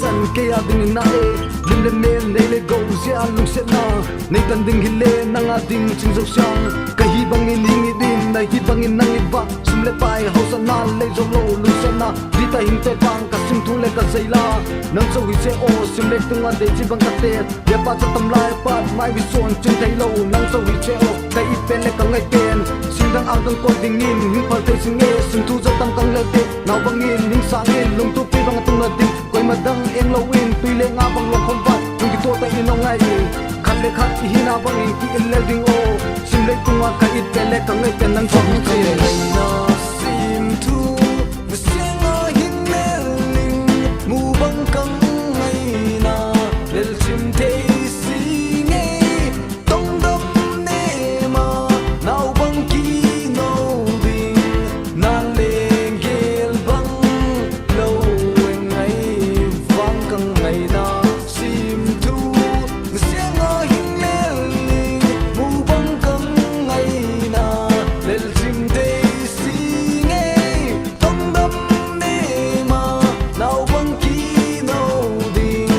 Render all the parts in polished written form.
san kaya ding na e lim le men nei le go sia lung se na nei tan ding hile na nga ding ching zo sang ka hi bang in hing din na hi bang in nang iba sum le pai ho sa na le zo lo lu sa na di ta hing te bang ka sim thu le ka sei la nang zo hi se o sim le tung an de chi bang ka te ya pa cha tam lai pa mai bi son chung thai lo nang zo hi se o ka i pen le ka ngai pen sim dang ang dang ko ding in hing pal te sing e sim thu za tam kang le te naw bang in hing sang in lung tu pi bang tung na ding koi ma dang eng lo in tui le nga bang lo khom bat tung ki to ta in no ngai khat le khat hi na bang in ki in le ding o sim le tung wa ka i pen le ka ngai pen nang zo hi se na sim thu sing a hin le ling mu bang kang ngai na lel chim te sing e tong dam ne ma nau bang ki no ding na leng gel bang lo wen ngai vang kang ngai na sim thu sing a hin le ling mu bang kang ngai na lel chim te sing e tong dam ne ma nau bang ki no ding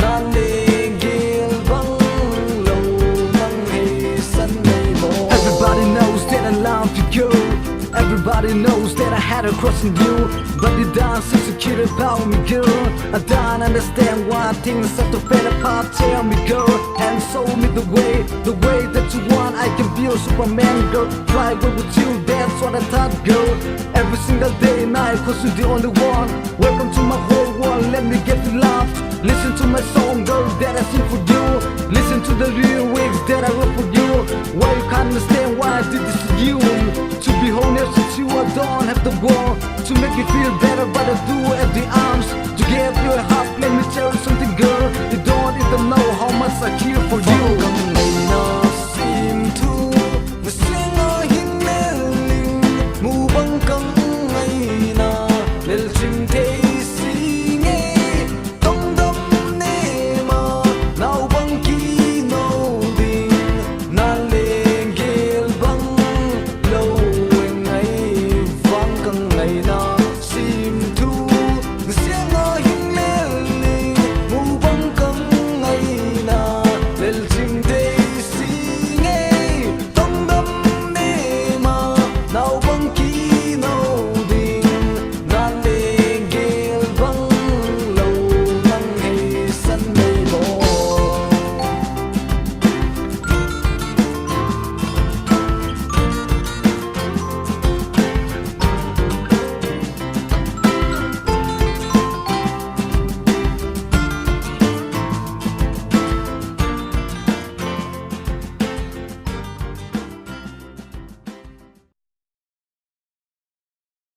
na leng gel bang lo mang he san nei mo. Everybody knows that I love you, girl. Everybody knows that I had a crush on you, but you don't insecure about me, girl. I don't understand why things have to fall apart. Tell me, girl, and show me the way that you want. I can be a Superman, girl. Fly away with you, that's what I thought, girl. Every single day and night, 'cause you're the only one. Welcome to my whole world, let me get you loved. Listen to my song, girl, that I sing for you. Listen to the lyrics that I wrote for you. Why you can't understand why I did this to you? To be honest with you, I don't have the wall to make you feel better, but I do have the arms to give you a half place.